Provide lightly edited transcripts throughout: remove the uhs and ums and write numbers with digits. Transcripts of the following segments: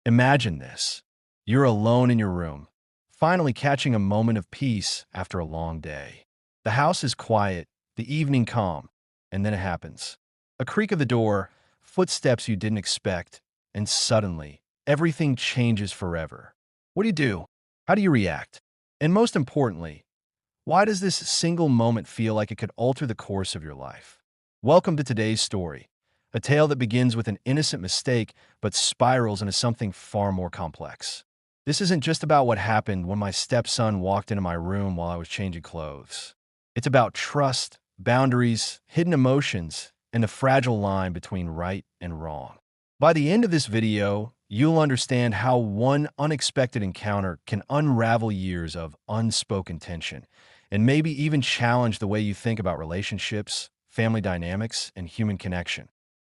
Imagine this. You're alone in your room, finally catching a moment of peace after a long day. The house is quiet, the evening calm, and then it happens. A creak of the door, footsteps you didn't expect, and suddenly, everything changes forever. What do you do? How do you react? And most importantly, why does this single moment feel like it could alter the course of your life? Welcome to today's story, a tale that begins with an innocent mistake but spirals into something far more complex. This isn't just about what happened when my stepson walked into my room while I was changing clothes. It's about trust, boundaries, hidden emotions, and the fragile line between right and wrong. By the end of this video, you'll understand how one unexpected encounter can unravel years of unspoken tension and maybe even challenge the way you think about relationships, family dynamics, and human connection.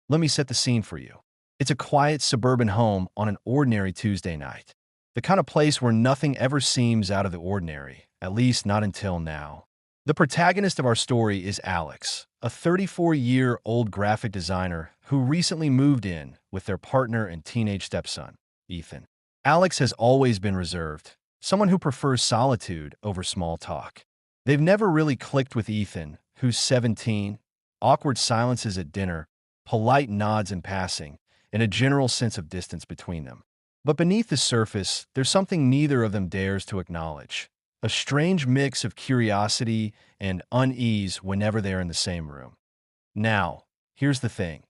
Let me set the scene for you. It's a quiet suburban home on an ordinary Tuesday night. The kind of place where nothing ever seems out of the ordinary, at least not until now. The protagonist of our story is Alex, a 34-year-old graphic designer who recently moved in with their partner and teenage stepson, Ethan. Alex has always been reserved, someone who prefers solitude over small talk. They've never really clicked with Ethan, who's 17, awkward silences at dinner, polite nods in passing, and a general sense of distance between them. But beneath the surface, there's something neither of them dares to acknowledge. A strange mix of curiosity and unease whenever they're in the same room. Now, here's the thing.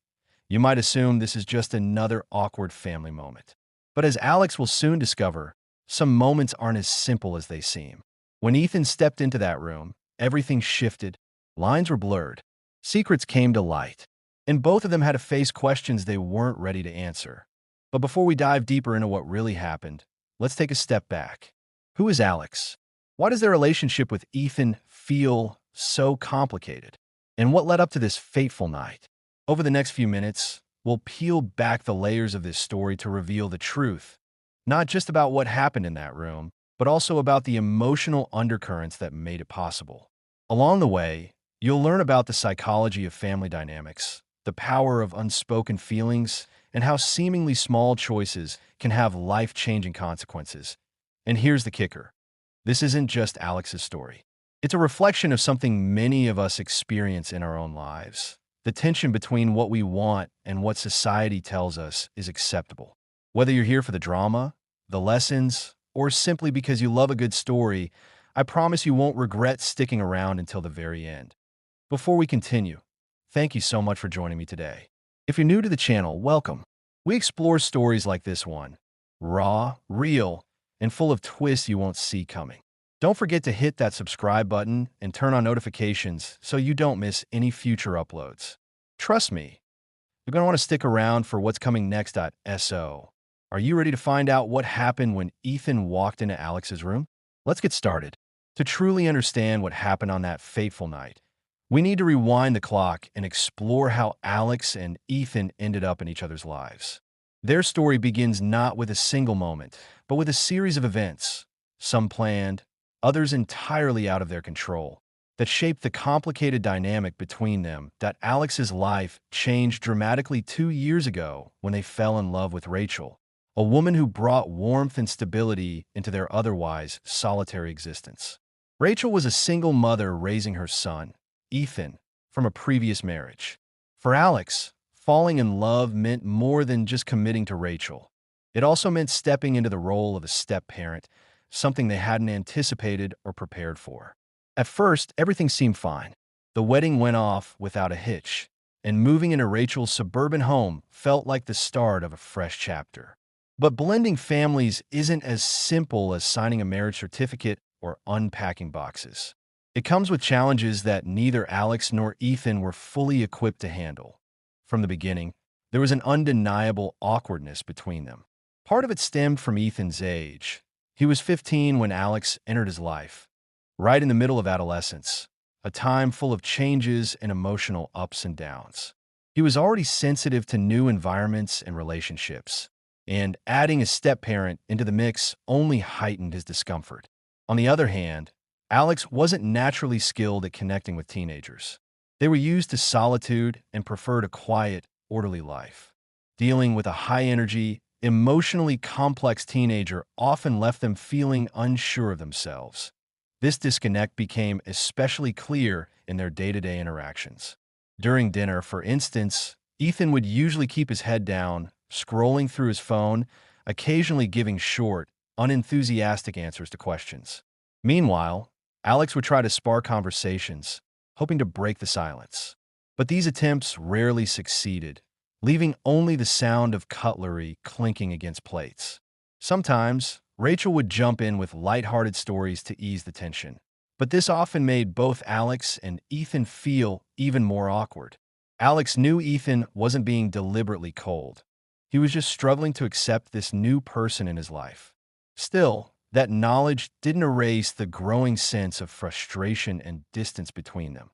You might assume this is just another awkward family moment. But as Alex will soon discover, some moments aren't as simple as they seem. When Ethan stepped into that room, everything shifted, lines were blurred, secrets came to light, and both of them had to face questions they weren't ready to answer. But before we dive deeper into what really happened, let's take a step back. Who is Alex? Why does their relationship with Ethan feel so complicated? And what led up to this fateful night? Over the next few minutes, we'll peel back the layers of this story to reveal the truth, not just about what happened in that room, but also about the emotional undercurrents that made it possible. Along the way, you'll learn about the psychology of family dynamics, the power of unspoken feelings, and how seemingly small choices can have life-changing consequences. And here's the kicker. This isn't just Alex's story. It's a reflection of something many of us experience in our own lives. The tension between what we want and what society tells us is acceptable. Whether you're here for the drama, the lessons, or simply because you love a good story, I promise you won't regret sticking around until the very end. Before we continue, thank you so much for joining me today. If you're new to the channel, welcome. We explore stories like this one, raw, real, and full of twists you won't see coming. Don't forget to hit that subscribe button and turn on notifications so you don't miss any future uploads. Trust me, you're going to want to stick around for what's coming next. So, are you ready to find out what happened when Ethan walked into Alex's room? Let's get started. To truly understand what happened on that fateful night, we need to rewind the clock and explore how Alex and Ethan ended up in each other's lives. Their story begins not with a single moment, but with a series of events, some planned, others entirely out of their control, that shaped the complicated dynamic between them. That Alex's life changed dramatically 2 years ago when they fell in love with Rachel, a woman who brought warmth and stability into their otherwise solitary existence. Rachel was a single mother raising her son, Ethan, from a previous marriage. For Alex, falling in love meant more than just committing to Rachel. It also meant stepping into the role of a step-parent, something they hadn't anticipated or prepared for. At first, everything seemed fine. The wedding went off without a hitch, and moving into Rachel's suburban home felt like the start of a fresh chapter. But blending families isn't as simple as signing a marriage certificate or unpacking boxes. It comes with challenges that neither Alex nor Ethan were fully equipped to handle. From the beginning, there was an undeniable awkwardness between them. Part of it stemmed from Ethan's age. He was 15 when Alex entered his life, right in the middle of adolescence, a time full of changes and emotional ups and downs. He was already sensitive to new environments and relationships, and adding a step-parent into the mix only heightened his discomfort. On the other hand, Alex wasn't naturally skilled at connecting with teenagers. They were used to solitude and preferred a quiet, orderly life. Dealing with a high-energy, emotionally complex teenager often left them feeling unsure of themselves. This disconnect became especially clear in their day-to-day interactions. During dinner, for instance, Ethan would usually keep his head down, scrolling through his phone, occasionally giving short, unenthusiastic answers to questions. Meanwhile, Alex would try to spark conversations, hoping to break the silence. But these attempts rarely succeeded, leaving only the sound of cutlery clinking against plates. Sometimes, Rachel would jump in with lighthearted stories to ease the tension. But this often made both Alex and Ethan feel even more awkward. Alex knew Ethan wasn't being deliberately cold. He was just struggling to accept this new person in his life. Still, that knowledge didn't erase the growing sense of frustration and distance between them.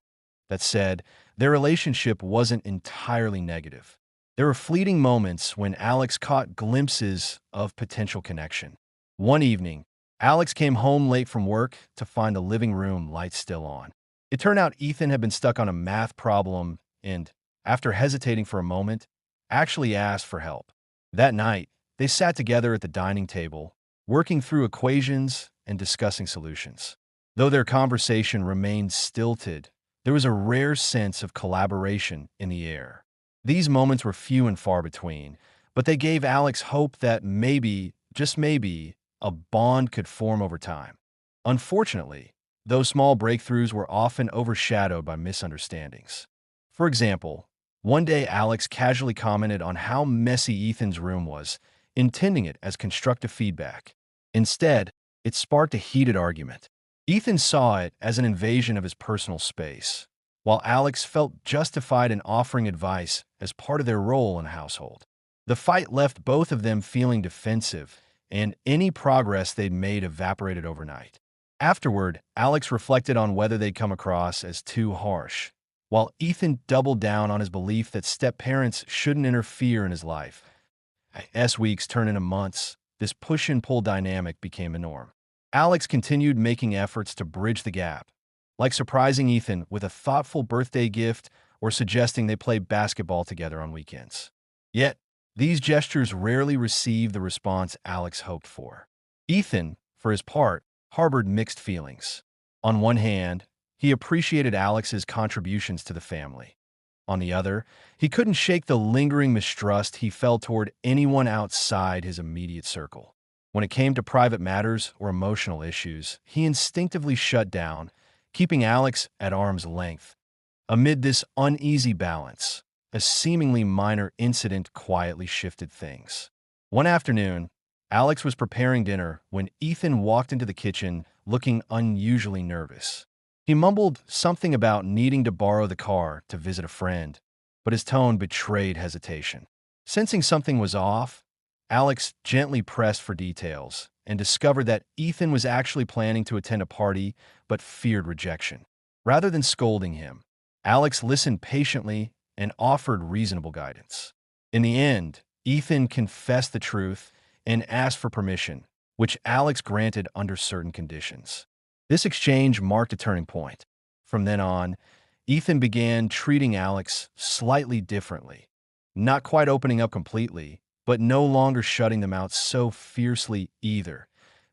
That said, their relationship wasn't entirely negative. There were fleeting moments when Alex caught glimpses of potential connection. One evening, Alex came home late from work to find the living room lights still on. It turned out Ethan had been stuck on a math problem and, after hesitating for a moment, actually asked for help. That night, they sat together at the dining table, working through equations and discussing solutions. Though their conversation remained stilted, there was a rare sense of collaboration in the air. These moments were few and far between, but they gave Alex hope that maybe, just maybe, a bond could form over time. Unfortunately, those small breakthroughs were often overshadowed by misunderstandings. For example, one day Alex casually commented on how messy Ethan's room was, intending it as constructive feedback. Instead, it sparked a heated argument. Ethan saw it as an invasion of his personal space, while Alex felt justified in offering advice as part of their role in the household. The fight left both of them feeling defensive, and any progress they'd made evaporated overnight. Afterward, Alex reflected on whether they'd come across as too harsh, while Ethan doubled down on his belief that step-parents shouldn't interfere in his life. As weeks turned into months, this push-and-pull dynamic became the norm. Alex continued making efforts to bridge the gap, like surprising Ethan with a thoughtful birthday gift or suggesting they play basketball together on weekends. Yet, these gestures rarely received the response Alex hoped for. Ethan, for his part, harbored mixed feelings. On one hand, he appreciated Alex's contributions to the family. On the other, he couldn't shake the lingering mistrust he felt toward anyone outside his immediate circle. When it came to private matters or emotional issues, he instinctively shut down, keeping Alex at arm's length. Amid this uneasy balance, a seemingly minor incident quietly shifted things. One afternoon, Alex was preparing dinner when Ethan walked into the kitchen looking unusually nervous. He mumbled something about needing to borrow the car to visit a friend, but his tone betrayed hesitation. Sensing something was off, Alex gently pressed for details and discovered that Ethan was actually planning to attend a party but feared rejection. Rather than scolding him, Alex listened patiently and offered reasonable guidance. In the end, Ethan confessed the truth and asked for permission, which Alex granted under certain conditions. This exchange marked a turning point. From then on, Ethan began treating Alex slightly differently, not quite opening up completely, but no longer shutting them out so fiercely either.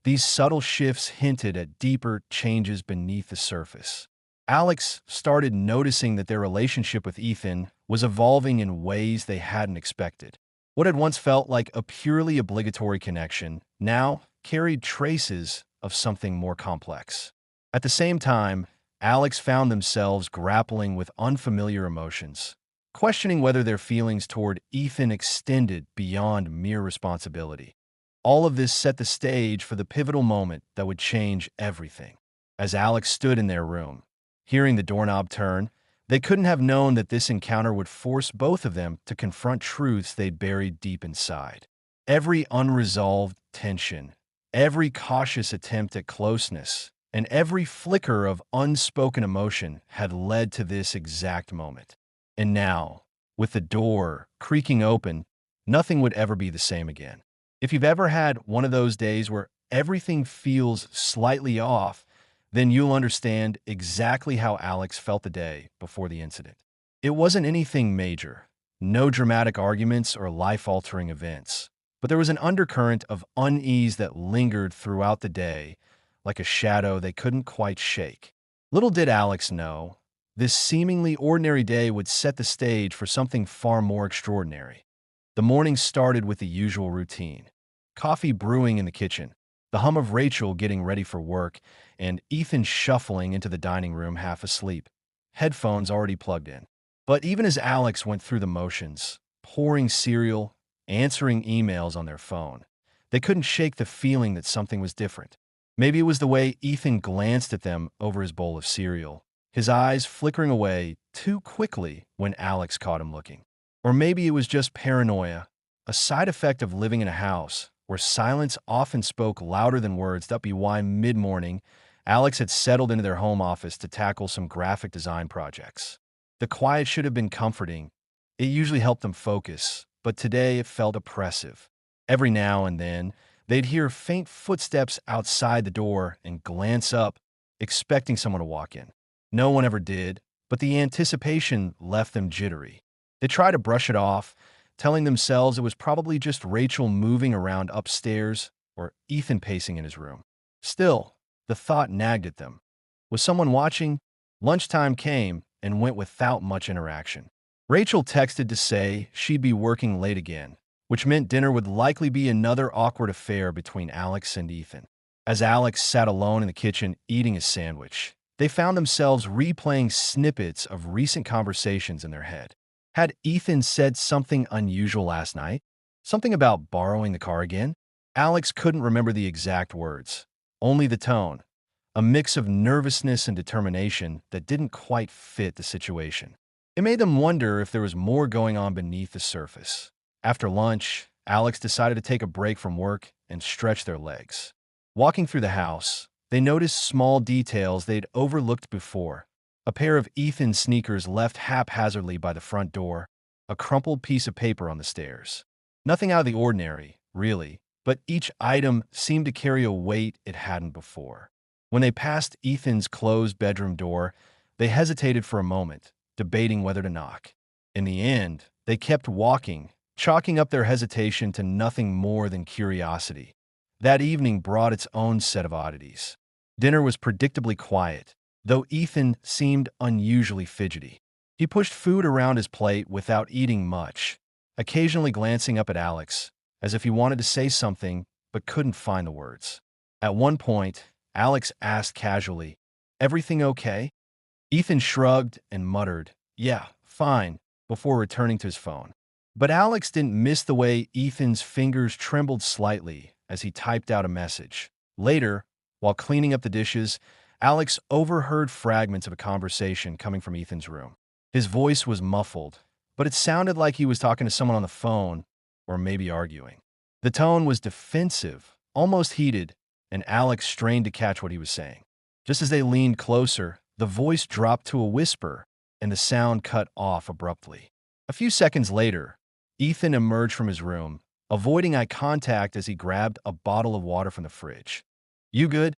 These subtle shifts hinted at deeper changes beneath the surface. Alex started noticing that their relationship with Ethan was evolving in ways they hadn't expected. What had once felt like a purely obligatory connection now carried traces of something more complex. At the same time, Alex found themselves grappling with unfamiliar emotions, questioning whether their feelings toward Ethan extended beyond mere responsibility. All of this set the stage for the pivotal moment that would change everything. As Alex stood in their room, hearing the doorknob turn, they couldn't have known that this encounter would force both of them to confront truths they'd buried deep inside. Every unresolved tension, every cautious attempt at closeness, and every flicker of unspoken emotion had led to this exact moment. And now, with the door creaking open, nothing would ever be the same again. If you've ever had one of those days where everything feels slightly off, then you'll understand exactly how Alex felt the day before the incident. It wasn't anything major, no dramatic arguments or life-altering events, But there was an undercurrent of unease that lingered throughout the day, like a shadow they couldn't quite shake. Little did Alex know, this seemingly ordinary day would set the stage for something far more extraordinary. The morning started with the usual routine. Coffee brewing in the kitchen, the hum of Rachel getting ready for work, and Ethan shuffling into the dining room half asleep, headphones already plugged in. But even as Alex went through the motions, pouring cereal, answering emails on their phone, they couldn't shake the feeling that something was different. Maybe it was the way Ethan glanced at them over his bowl of cereal, his eyes flickering away too quickly when Alex caught him looking. Or maybe it was just paranoia, a side effect of living in a house where silence often spoke louder than words. That'd be why mid-morning, Alex had settled into their home office to tackle some graphic design projects. The quiet should have been comforting. It usually helped them focus, but today it felt oppressive. Every now and then, they'd hear faint footsteps outside the door and glance up, expecting someone to walk in. No one ever did, but the anticipation left them jittery. They tried to brush it off, telling themselves it was probably just Rachel moving around upstairs or Ethan pacing in his room. Still, the thought nagged at them. Was someone watching? Lunchtime came and went without much interaction. Rachel texted to say she'd be working late again, which meant dinner would likely be another awkward affair between Alex and Ethan. As Alex sat alone in the kitchen eating his sandwich, they found themselves replaying snippets of recent conversations in their head. Had Ethan said something unusual last night? Something about borrowing the car again? Alex couldn't remember the exact words, only the tone, a mix of nervousness and determination that didn't quite fit the situation. It made them wonder if there was more going on beneath the surface. After lunch, Alex decided to take a break from work and stretch their legs. Walking through the house, they noticed small details they'd overlooked before. A pair of Ethan's sneakers left haphazardly by the front door, a crumpled piece of paper on the stairs. Nothing out of the ordinary, really, but each item seemed to carry a weight it hadn't before. When they passed Ethan's closed bedroom door, they hesitated for a moment, debating whether to knock. In the end, they kept walking, chalking up their hesitation to nothing more than curiosity. That evening brought its own set of oddities. Dinner was predictably quiet, though Ethan seemed unusually fidgety. He pushed food around his plate without eating much, occasionally glancing up at Alex, as if he wanted to say something but couldn't find the words. At one point, Alex asked casually, "Everything okay?" Ethan shrugged and muttered, "Yeah, fine," before returning to his phone. But Alex didn't miss the way Ethan's fingers trembled slightly as he typed out a message. Later, while cleaning up the dishes, Alex overheard fragments of a conversation coming from Ethan's room. His voice was muffled, but it sounded like he was talking to someone on the phone, or maybe arguing. The tone was defensive, almost heated, and Alex strained to catch what he was saying. Just as they leaned closer, the voice dropped to a whisper, and the sound cut off abruptly. A few seconds later, Ethan emerged from his room, avoiding eye contact as he grabbed a bottle of water from the fridge. "You good?"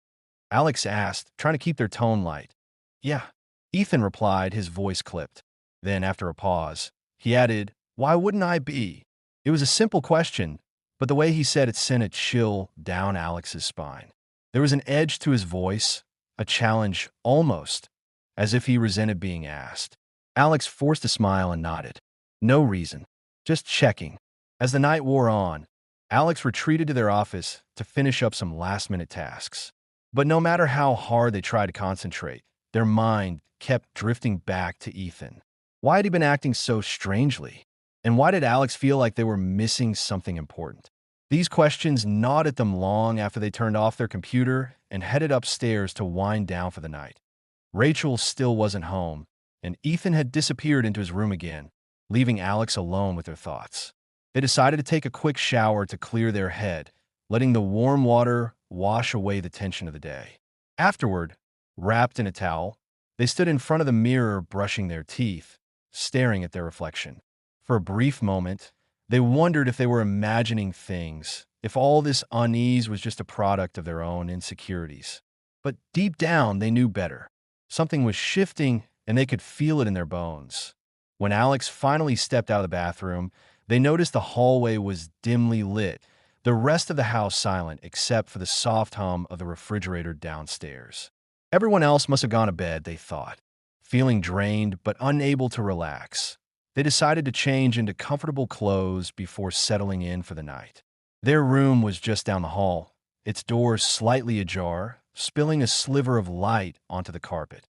Alex asked, trying to keep their tone light. "Yeah," Ethan replied, his voice clipped. Then, after a pause, he added, "Why wouldn't I be?" It was a simple question, but the way he said it sent a chill down Alex's spine. There was an edge to his voice, a challenge almost, as if he resented being asked. Alex forced a smile and nodded. "No reason. Just checking." As the night wore on, Alex retreated to their office to finish up some last-minute tasks. But no matter how hard they tried to concentrate, their mind kept drifting back to Ethan. Why had he been acting so strangely? And why did Alex feel like they were missing something important? These questions gnawed at them long after they turned off their computer and headed upstairs to wind down for the night. Rachel still wasn't home, and Ethan had disappeared into his room again, leaving Alex alone with their thoughts. They decided to take a quick shower to clear their head, letting the warm water wash away the tension of the day. Afterward, wrapped in a towel, they stood in front of the mirror brushing their teeth, staring at their reflection. For a brief moment, they wondered if they were imagining things, if all this unease was just a product of their own insecurities. But deep down, they knew better. Something was shifting, and they could feel it in their bones. When Alex finally stepped out of the bathroom, They noticed the hallway was dimly lit, the rest of the house silent except for the soft hum of the refrigerator downstairs. Everyone else must have gone to bed, they thought. Feeling drained but unable to relax, they decided to change into comfortable clothes before settling in for the night. Their room was just down the hall, its door slightly ajar, spilling a sliver of light onto the carpet.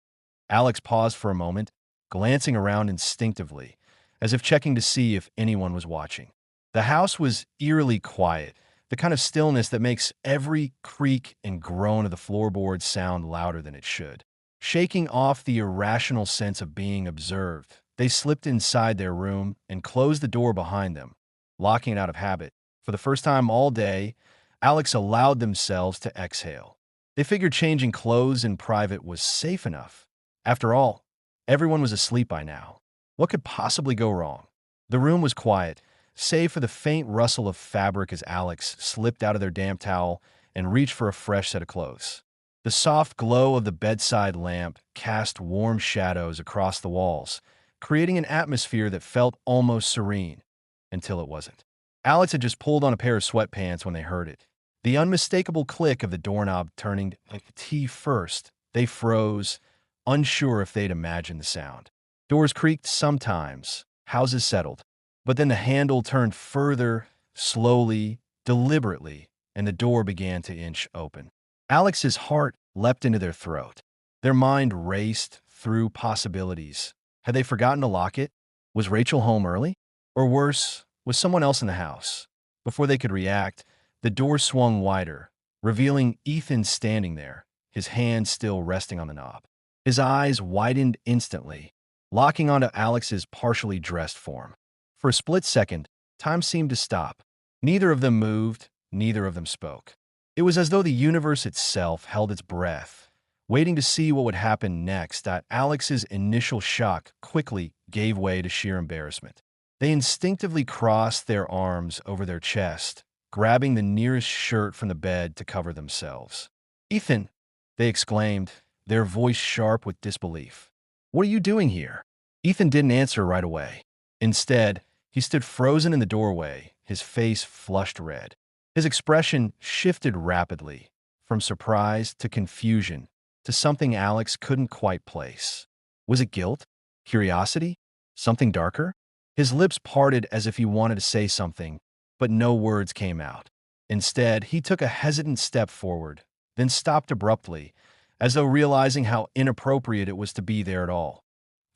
Alex paused for a moment, glancing around instinctively, as if checking to see if anyone was watching. The house was eerily quiet, the kind of stillness that makes every creak and groan of the floorboards sound louder than it should. Shaking off the irrational sense of being observed, they slipped inside their room and closed the door behind them, locking it out of habit. For the first time all day, Alex allowed themselves to exhale. They figured changing clothes in private was safe enough. After all, everyone was asleep by now. What could possibly go wrong? The room was quiet, save for the faint rustle of fabric as Alex slipped out of their damp towel and reached for a fresh set of clothes. The soft glow of the bedside lamp cast warm shadows across the walls, creating an atmosphere that felt almost serene, until it wasn't. Alex had just pulled on a pair of sweatpants when they heard it. The unmistakable click of the doorknob turning a T first. They froze, unsure if they'd imagined the sound. Doors creaked sometimes, houses settled. But then the handle turned further, slowly, deliberately, and the door began to inch open. Alex's heart leapt into their throat. Their mind raced through possibilities. Had they forgotten to lock it? Was Rachel home early? Or worse, was someone else in the house? Before they could react, the door swung wider, revealing Ethan standing there, his hand still resting on the knob. His eyes widened instantly, locking onto Alex's partially dressed form. For a split second, time seemed to stop. Neither of them moved, neither of them spoke. It was as though the universe itself held its breath, waiting to see what would happen next. Alex's initial shock quickly gave way to sheer embarrassment. They instinctively crossed their arms over their chest, grabbing the nearest shirt from the bed to cover themselves. "Ethan!" they exclaimed, their voice sharp with disbelief. "What are you doing here?" Ethan didn't answer right away. Instead, he stood frozen in the doorway, his face flushed red. His expression shifted rapidly, from surprise to confusion to something Alex couldn't quite place. Was it guilt? Curiosity? Something darker? His lips parted as if he wanted to say something, but no words came out. Instead, he took a hesitant step forward, then stopped abruptly, as though realizing how inappropriate it was to be there at all.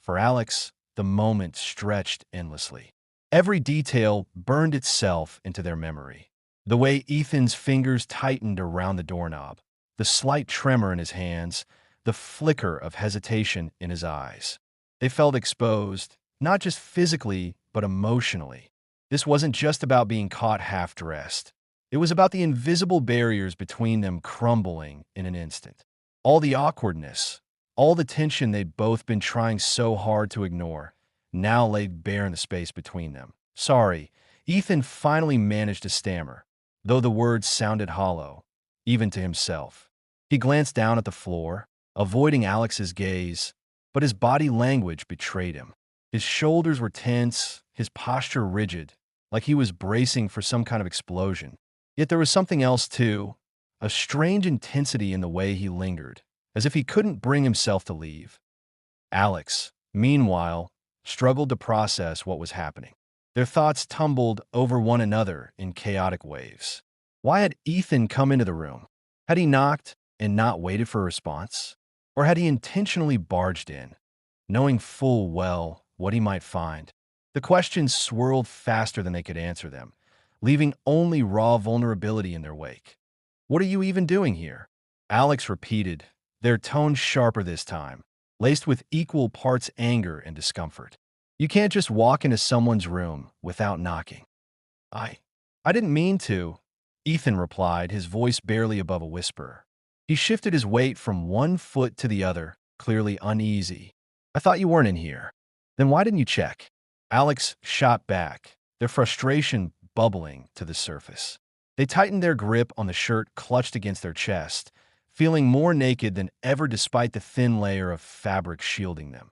For Alex, the moment stretched endlessly. Every detail burned itself into their memory. The way Ethan's fingers tightened around the doorknob, the slight tremor in his hands, the flicker of hesitation in his eyes. They felt exposed, not just physically, but emotionally. This wasn't just about being caught half-dressed. It was about the invisible barriers between them crumbling in an instant. All the awkwardness, all the tension they'd both been trying so hard to ignore, now laid bare in the space between them. "Sorry," Ethan finally managed to stammer, though the words sounded hollow, even to himself. He glanced down at the floor, avoiding Alex's gaze, but his body language betrayed him. His shoulders were tense, his posture rigid, like he was bracing for some kind of explosion. Yet there was something else too, a strange intensity in the way he lingered, as if he couldn't bring himself to leave. Alex, meanwhile, struggled to process what was happening. Their thoughts tumbled over one another in chaotic waves. Why had Ethan come into the room? Had he knocked and not waited for a response? Or had he intentionally barged in, knowing full well what he might find? The questions swirled faster than they could answer them, leaving only raw vulnerability in their wake. "What are you even doing here?" Alex repeated, their tone sharper this time, laced with equal parts anger and discomfort. "You can't just walk into someone's room without knocking." I didn't mean to," Ethan replied, his voice barely above a whisper. He shifted his weight from one foot to the other, clearly uneasy. "I thought you weren't in here. Then why didn't you check?" Alex shot back, their frustration bubbling to the surface. They tightened their grip on the shirt clutched against their chest, feeling more naked than ever despite the thin layer of fabric shielding them.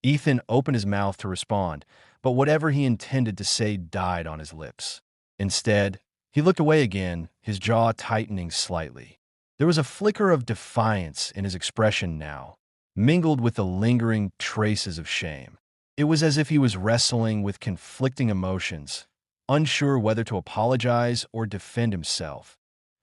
Ethan opened his mouth to respond, but whatever he intended to say died on his lips. Instead, he looked away again, his jaw tightening slightly. There was a flicker of defiance in his expression now, mingled with the lingering traces of shame. It was as if he was wrestling with conflicting emotions, unsure whether to apologize or defend himself.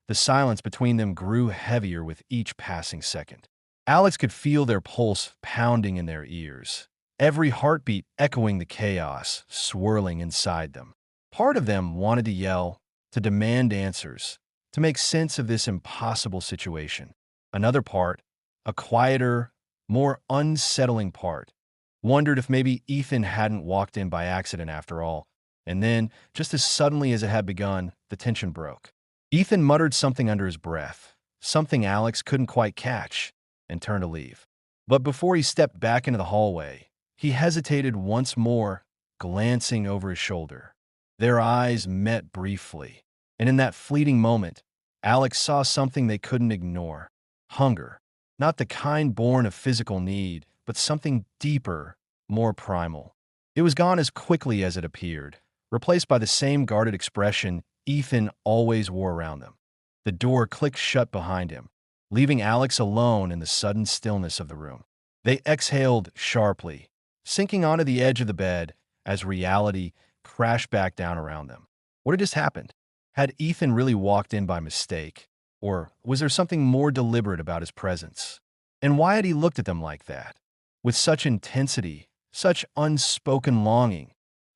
The silence between them grew heavier with each passing second. Alex could feel their pulse pounding in their ears, every heartbeat echoing the chaos swirling inside them. Part of them wanted to yell, to demand answers, to make sense of this impossible situation. Another part, a quieter, more unsettling part, wondered if maybe Ethan hadn't walked in by accident after all. And then, just as suddenly as it had begun, the tension broke. Ethan muttered something under his breath, something Alex couldn't quite catch, and turned to leave. But before he stepped back into the hallway, he hesitated once more, glancing over his shoulder. Their eyes met briefly, and in that fleeting moment, Alex saw something they couldn't ignore. Hunger. Not the kind born of physical need, but something deeper, more primal. It was gone as quickly as it appeared, replaced by the same guarded expression Ethan always wore around them. The door clicked shut behind him, leaving Alex alone in the sudden stillness of the room. They exhaled sharply, sinking onto the edge of the bed as reality crashed back down around them. What had just happened? Had Ethan really walked in by mistake? Or was there something more deliberate about his presence? And why had he looked at them like that? With such intensity, such unspoken longing.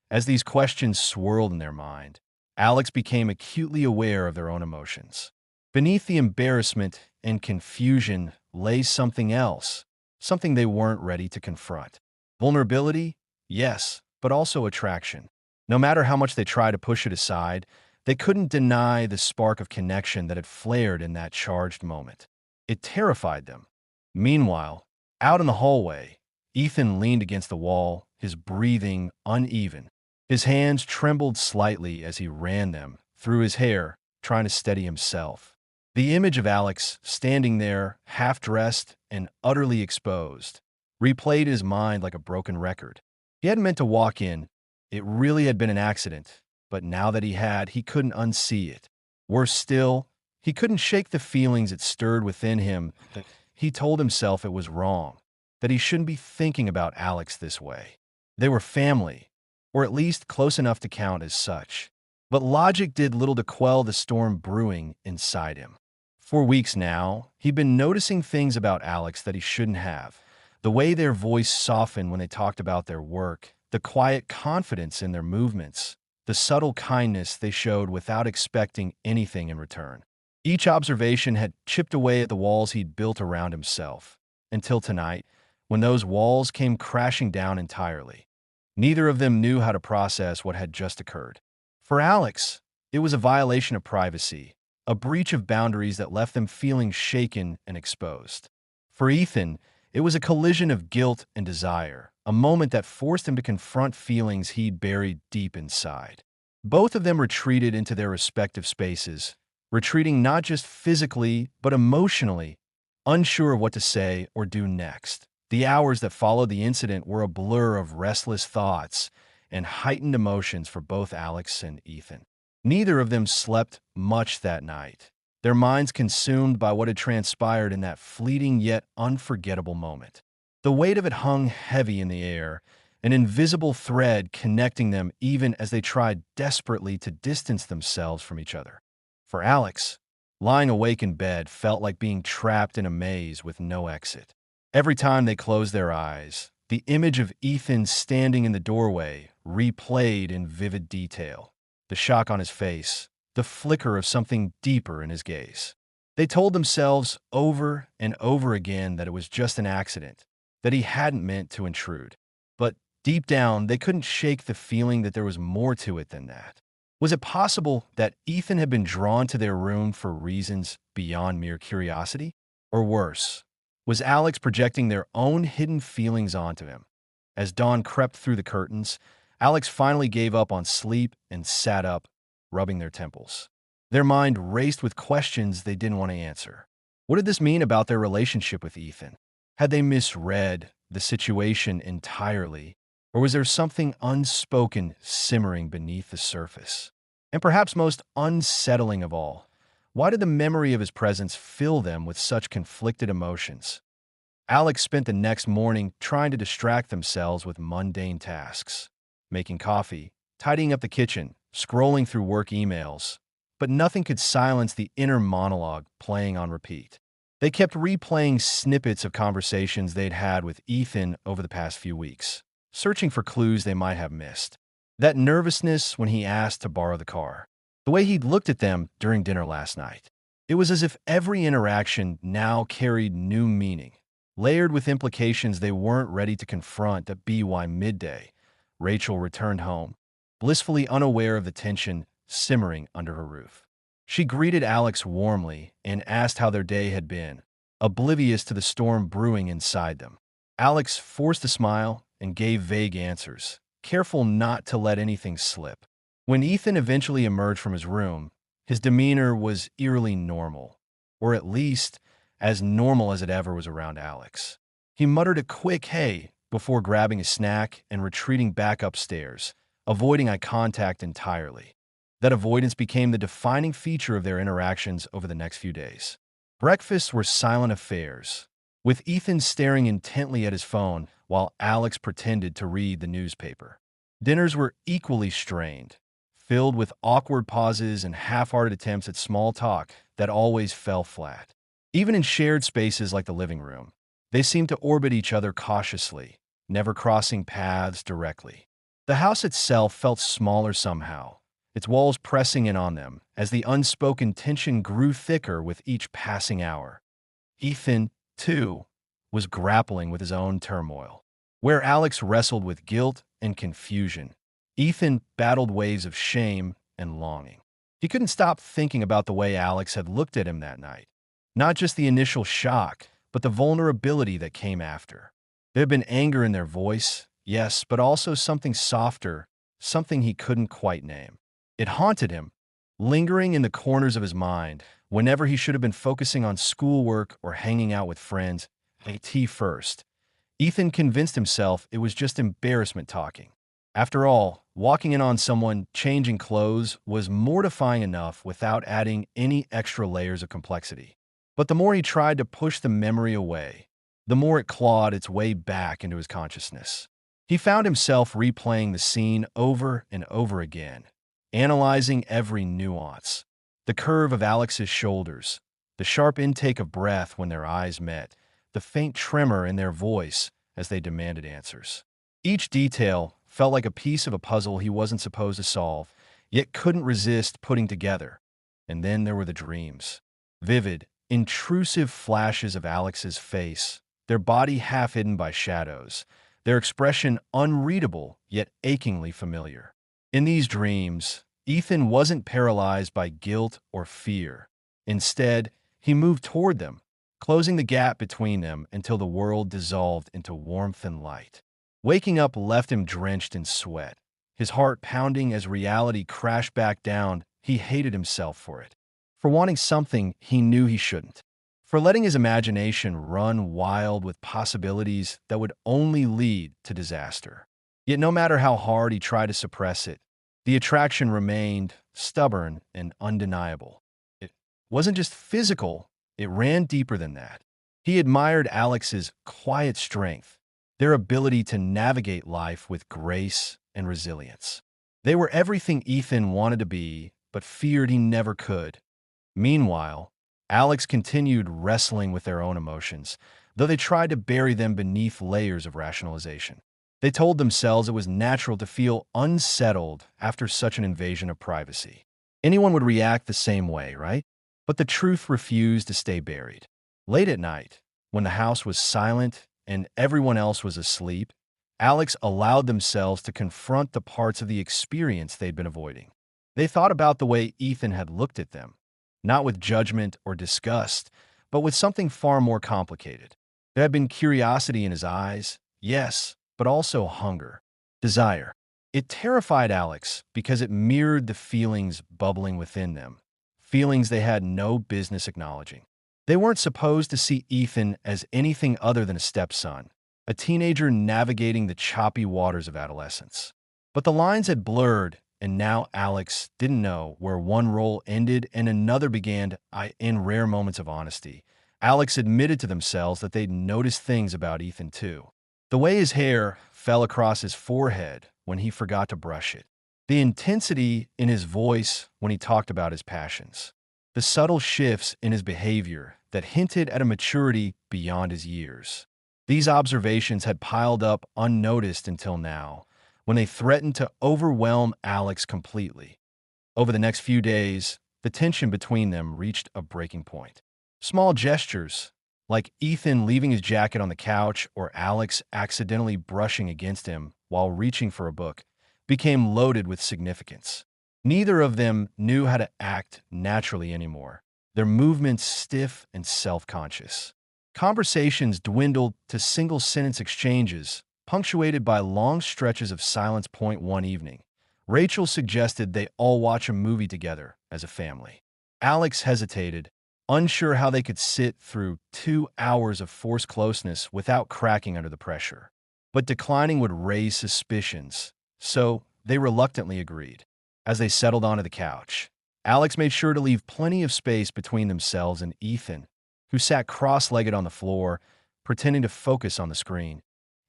As these questions swirled in their mind, Alex became acutely aware of their own emotions. Beneath the embarrassment and confusion lay something else, something they weren't ready to confront. Vulnerability? Yes, but also attraction. No matter how much they tried to push it aside, they couldn't deny the spark of connection that had flared in that charged moment. It terrified them. Meanwhile, out in the hallway, Ethan leaned against the wall, his breathing uneven. His hands trembled slightly as he ran them through his hair, trying to steady himself. The image of Alex standing there, half-dressed and utterly exposed, replayed his mind like a broken record. He hadn't meant to walk in. It really had been an accident, but now that he had, he couldn't unsee it. Worse still, he couldn't shake the feelings it stirred within him. That he told himself it was wrong, that he shouldn't be thinking about Alex this way. They were family, or at least close enough to count as such. But logic did little to quell the storm brewing inside him. For weeks now, he'd been noticing things about Alex that he shouldn't have. The way their voice softened when they talked about their work, the quiet confidence in their movements, the subtle kindness they showed without expecting anything in return. Each observation had chipped away at the walls he'd built around himself, until tonight, when those walls came crashing down entirely. Neither of them knew how to process what had just occurred. For Alex, it was a violation of privacy, a breach of boundaries that left them feeling shaken and exposed. For Ethan, it was a collision of guilt and desire, a moment that forced him to confront feelings he'd buried deep inside. Both of them retreated into their respective spaces, retreating not just physically, but emotionally, unsure of what to say or do next. The hours that followed the incident were a blur of restless thoughts and heightened emotions for both Alex and Ethan. Neither of them slept much that night, their minds consumed by what had transpired in that fleeting yet unforgettable moment. The weight of it hung heavy in the air, an invisible thread connecting them even as they tried desperately to distance themselves from each other. For Alex, lying awake in bed felt like being trapped in a maze with no exit. Every time they closed their eyes, the image of Ethan standing in the doorway replayed in vivid detail. The shock on his face, the flicker of something deeper in his gaze. They told themselves over and over again that it was just an accident, that he hadn't meant to intrude. But deep down, they couldn't shake the feeling that there was more to it than that. Was it possible that Ethan had been drawn to their room for reasons beyond mere curiosity? Or worse, was Alex projecting their own hidden feelings onto him? As dawn crept through the curtains, Alex finally gave up on sleep and sat up, rubbing their temples. Their mind raced with questions they didn't want to answer. What did this mean about their relationship with Ethan? Had they misread the situation entirely? Or was there something unspoken simmering beneath the surface? And perhaps most unsettling of all, why did the memory of his presence fill them with such conflicted emotions? Alex spent the next morning trying to distract themselves with mundane tasks, making coffee, tidying up the kitchen, scrolling through work emails, but nothing could silence the inner monologue playing on repeat. They kept replaying snippets of conversations they'd had with Ethan over the past few weeks, searching for clues they might have missed. That nervousness when he asked to borrow the car, the way he'd looked at them during dinner last night. It was as if every interaction now carried new meaning, layered with implications they weren't ready to confront at BY midday. Rachel returned home, blissfully unaware of the tension simmering under her roof. She greeted Alex warmly and asked how their day had been, oblivious to the storm brewing inside them. Alex forced a smile and gave vague answers, careful not to let anything slip. When Ethan eventually emerged from his room, his demeanor was eerily normal, or at least as normal as it ever was around Alex. He muttered a quick "hey" before grabbing a snack and retreating back upstairs, avoiding eye contact entirely. That avoidance became the defining feature of their interactions over the next few days. Breakfasts were silent affairs, with Ethan staring intently at his phone while Alex pretended to read the newspaper. Dinners were equally strained, filled with awkward pauses and half-hearted attempts at small talk that always fell flat. Even in shared spaces like the living room, they seemed to orbit each other cautiously, never crossing paths directly. The house itself felt smaller somehow, its walls pressing in on them as the unspoken tension grew thicker with each passing hour. Ethan, too, was grappling with his own turmoil. Where Alex wrestled with guilt and confusion, Ethan battled waves of shame and longing. He couldn't stop thinking about the way Alex had looked at him that night. Not just the initial shock, but the vulnerability that came after. There had been anger in their voice, yes, but also something softer, something he couldn't quite name. It haunted him, lingering in the corners of his mind whenever he should have been focusing on schoolwork or hanging out with friends. Tea first. Ethan convinced himself it was just embarrassment talking. After all, walking in on someone changing clothes was mortifying enough without adding any extra layers of complexity. But the more he tried to push the memory away, the more it clawed its way back into his consciousness. He found himself replaying the scene over and over again, analyzing every nuance. The curve of Alex's shoulders, the sharp intake of breath when their eyes met, the faint tremor in their voice as they demanded answers. Each detail felt like a piece of a puzzle he wasn't supposed to solve, yet couldn't resist putting together. And then there were the dreams. Vivid, intrusive flashes of Alex's face, their body half hidden by shadows, their expression unreadable yet achingly familiar. In these dreams, Ethan wasn't paralyzed by guilt or fear. Instead, he moved toward them, closing the gap between them until the world dissolved into warmth and light. Waking up left him drenched in sweat, his heart pounding as reality crashed back down. He hated himself for it, for wanting something he knew he shouldn't, for letting his imagination run wild with possibilities that would only lead to disaster. Yet no matter how hard he tried to suppress it, the attraction remained stubborn and undeniable. It wasn't just physical, it ran deeper than that. He admired Alex's quiet strength, their ability to navigate life with grace and resilience. They were everything Ethan wanted to be, but feared he never could. Meanwhile, Alex continued wrestling with their own emotions, though they tried to bury them beneath layers of rationalization. They told themselves it was natural to feel unsettled after such an invasion of privacy. Anyone would react the same way, right? But the truth refused to stay buried. Late at night, when the house was silent and everyone else was asleep, Alex allowed themselves to confront the parts of the experience they'd been avoiding. They thought about the way Ethan had looked at them, not with judgment or disgust, but with something far more complicated. There had been curiosity in his eyes, yes, but also hunger, desire. It terrified Alex because it mirrored the feelings bubbling within them, feelings they had no business acknowledging. They weren't supposed to see Ethan as anything other than a stepson, a teenager navigating the choppy waters of adolescence. But the lines had blurred, and now Alex didn't know where one role ended and another began. In rare moments of honesty, Alex admitted to themselves that they'd noticed things about Ethan too. The way his hair fell across his forehead when he forgot to brush it. The intensity in his voice when he talked about his passions. The subtle shifts in his behavior that hinted at a maturity beyond his years. These observations had piled up unnoticed until now, when they threatened to overwhelm Alex completely. Over the next few days, the tension between them reached a breaking point. Small gestures, like Ethan leaving his jacket on the couch or Alex accidentally brushing against him while reaching for a book, became loaded with significance. Neither of them knew how to act naturally anymore, their movements stiff and self-conscious. Conversations dwindled to single-sentence exchanges, punctuated by long stretches of silence. One evening, Rachel suggested they all watch a movie together as a family. Alex hesitated, unsure how they could sit through 2 hours of forced closeness without cracking under the pressure. But declining would raise suspicions, so they reluctantly agreed. As they settled onto the couch, Alex made sure to leave plenty of space between themselves and Ethan, who sat cross-legged on the floor, pretending to focus on the screen.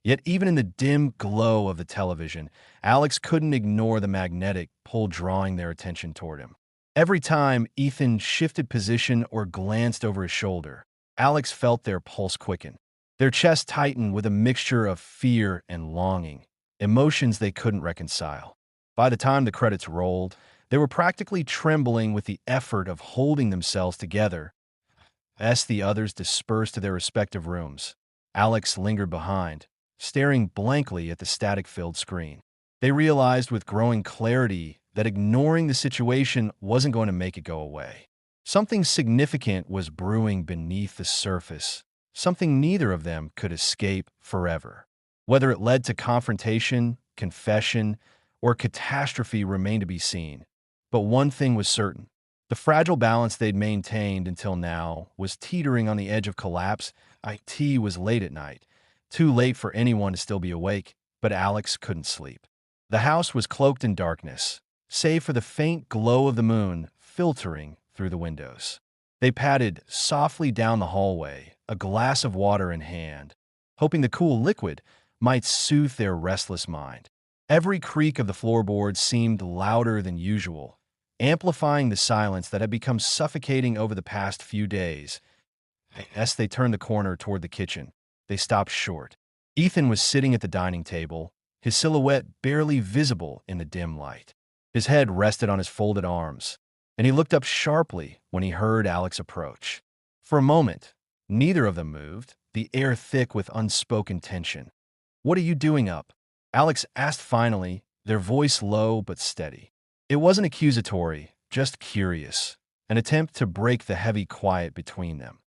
Yet even in the dim glow of the television, Alex couldn't ignore the magnetic pull drawing their attention toward him. Every time Ethan shifted position or glanced over his shoulder, Alex felt their pulse quicken. Their chest tightened with a mixture of fear and longing, emotions they couldn't reconcile. By the time the credits rolled, they were practically trembling with the effort of holding themselves together. As the others dispersed to their respective rooms, Alex lingered behind, staring blankly at the static-filled screen. They realized with growing clarity that ignoring the situation wasn't going to make it go away. Something significant was brewing beneath the surface, something neither of them could escape forever. Whether it led to confrontation, confession, or catastrophe remained to be seen. But one thing was certain. The fragile balance they'd maintained until now was teetering on the edge of collapse. It was late at night, too late for anyone to still be awake, but Alex couldn't sleep. The house was cloaked in darkness, save for the faint glow of the moon filtering through the windows. They padded softly down the hallway, a glass of water in hand, hoping the cool liquid might soothe their restless mind. Every creak of the floorboards seemed louder than usual, amplifying the silence that had become suffocating over the past few days. As they turned the corner toward the kitchen, they stopped short. Ethan was sitting at the dining table, his silhouette barely visible in the dim light. His head rested on his folded arms, and he looked up sharply when he heard Alex approach. For a moment, neither of them moved, the air thick with unspoken tension. "What are you doing up?" Alex asked finally, their voice low but steady. It wasn't accusatory, just curious, an attempt to break the heavy quiet between them.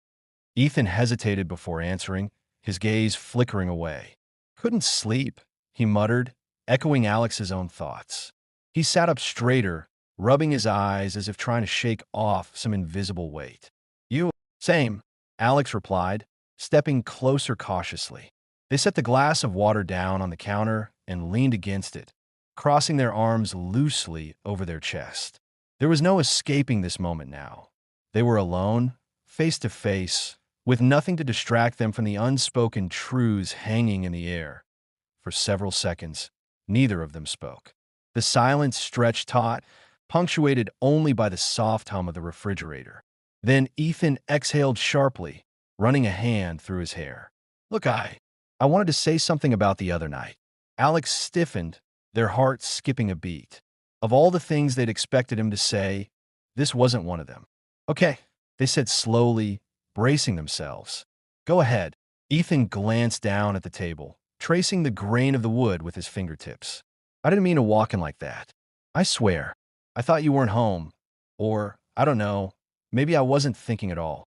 Ethan hesitated before answering, his gaze flickering away. "Couldn't sleep," he muttered, echoing Alex's own thoughts. He sat up straighter, rubbing his eyes as if trying to shake off some invisible weight. "You?" "Same," Alex replied, stepping closer cautiously. They set the glass of water down on the counter and leaned against it, crossing their arms loosely over their chest. There was no escaping this moment now. They were alone, face to face, with nothing to distract them from the unspoken truths hanging in the air. For several seconds, neither of them spoke. The silence stretched taut, punctuated only by the soft hum of the refrigerator. Then Ethan exhaled sharply, running a hand through his hair. "Look, I wanted to say something about the other night." Alex stiffened, their hearts skipping a beat. Of all the things they'd expected him to say, this wasn't one of them. "Okay," they said slowly, bracing themselves. "Go ahead." Ethan glanced down at the table, tracing the grain of the wood with his fingertips. "I didn't mean to walk in like that. I swear. I thought you weren't home. Or, I don't know, maybe I wasn't thinking at all."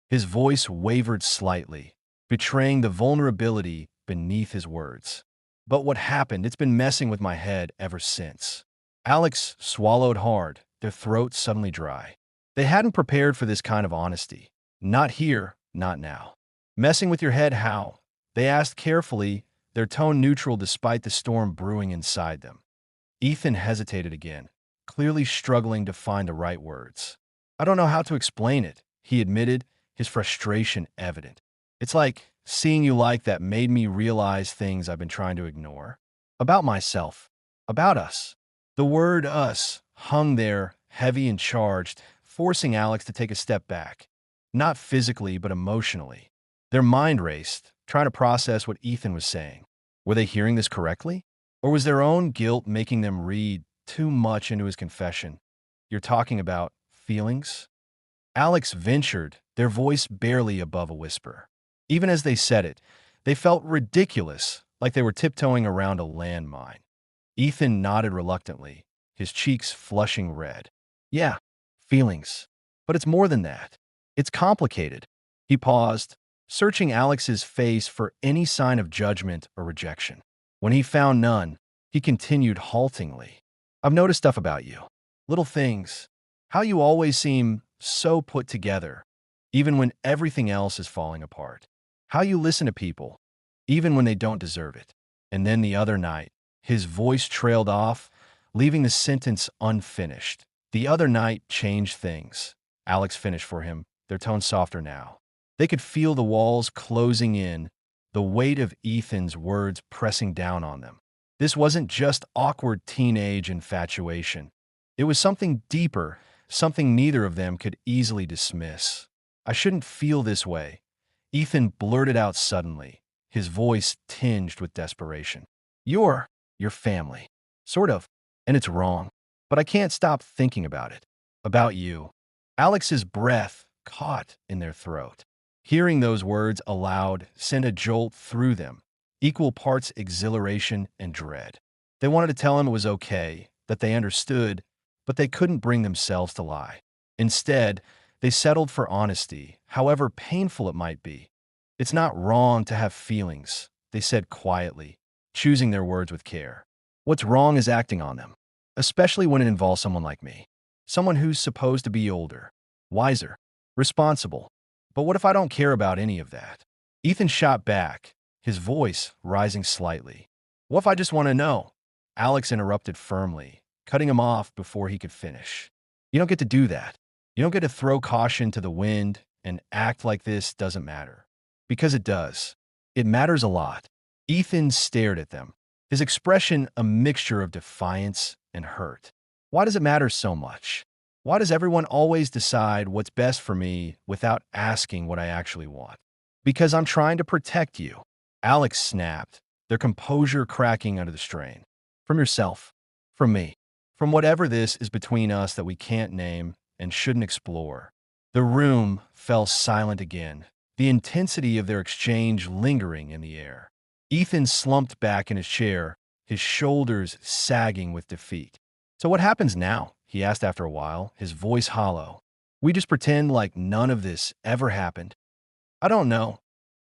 His voice wavered slightly, betraying the vulnerability beneath his words. "But what happened, it's been messing with my head ever since." Alex swallowed hard, their throats suddenly dry. They hadn't prepared for this kind of honesty. Not here, not now. "Messing with your head, how?" They asked carefully, their tone neutral despite the storm brewing inside them. Ethan hesitated again, clearly struggling to find the right words. I don't know how to explain it, he admitted, his frustration evident. It's like seeing you like that made me realize things I've been trying to ignore. About myself. About us. The word us hung there, heavy and charged, forcing Alex to take a step back. Not physically, but emotionally. Their mind raced, trying to process what Ethan was saying. Were they hearing this correctly? Or was their own guilt making them read too much into his confession? You're talking about feelings? Alex ventured, their voice barely above a whisper. Even as they said it, they felt ridiculous, like they were tiptoeing around a landmine. Ethan nodded reluctantly, his cheeks flushing red. Yeah, feelings. But it's more than that. It's complicated. He paused, searching Alex's face for any sign of judgment or rejection. When he found none, he continued haltingly. I've noticed stuff about you. Little things. How you always seem so put together, even when everything else is falling apart. How you listen to people, even when they don't deserve it. And then the other night, his voice trailed off, leaving the sentence unfinished. The other night changed things. Alex finished for him, their tone softer now. They could feel the walls closing in, the weight of Ethan's words pressing down on them. This wasn't just awkward teenage infatuation. It was something deeper, something neither of them could easily dismiss. I shouldn't feel this way, Ethan blurted out suddenly, his voice tinged with desperation. You're your family. Sort of. And it's wrong. But I can't stop thinking about it. About you. Alex's breath caught in their throat. Hearing those words aloud sent a jolt through them, equal parts exhilaration and dread. They wanted to tell him it was okay, that they understood, but they couldn't bring themselves to lie. Instead, they settled for honesty, however painful it might be. It's not wrong to have feelings, they said quietly, choosing their words with care. What's wrong is acting on them, especially when it involves someone like me. Someone who's supposed to be older, wiser, responsible. But what if I don't care about any of that? Ethan shot back, his voice rising slightly. What if I just want to know? Alex interrupted firmly, cutting him off before he could finish. You don't get to do that. You don't get to throw caution to the wind and act like this doesn't matter. Because it does. It matters a lot. Ethan stared at them, his expression a mixture of defiance and hurt. Why does it matter so much? Why does everyone always decide what's best for me without asking what I actually want? Because I'm trying to protect you. Alex snapped, their composure cracking under the strain. From yourself. From me. From whatever this is between us that we can't name and shouldn't explore. The room fell silent again, the intensity of their exchange lingering in the air. Ethan slumped back in his chair, his shoulders sagging with defeat. So what happens now? He asked after a while, his voice hollow. We just pretend like none of this ever happened. I don't know,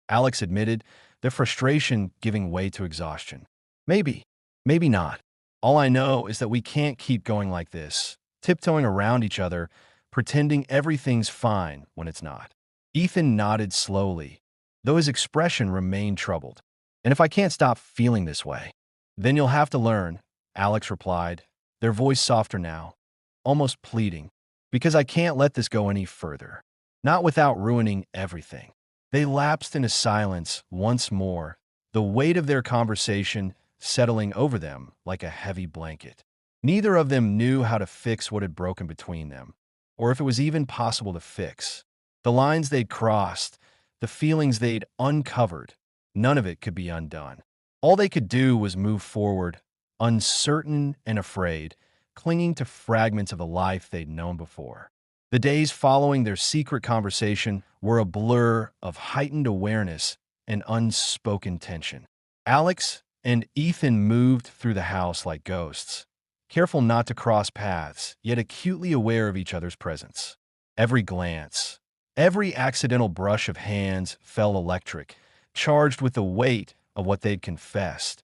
Alex admitted, their frustration giving way to exhaustion. Maybe, maybe not. All I know is that we can't keep going like this, tiptoeing around each other, pretending everything's fine when it's not. Ethan nodded slowly, though his expression remained troubled. And if I can't stop feeling this way, then you'll have to learn, Alex replied, their voice softer now, almost pleading, because I can't let this go any further, not without ruining everything. They lapsed into silence once more, the weight of their conversation settling over them like a heavy blanket. Neither of them knew how to fix what had broken between them, or if it was even possible to fix. The lines they'd crossed, the feelings they'd uncovered, none of it could be undone. All they could do was move forward, uncertain and afraid, clinging to fragments of the life they'd known before. The days following their secret conversation were a blur of heightened awareness and unspoken tension. Alex and Ethan moved through the house like ghosts, careful not to cross paths, yet acutely aware of each other's presence. Every glance, every accidental brush of hands felt electric, charged with the weight of what they'd confessed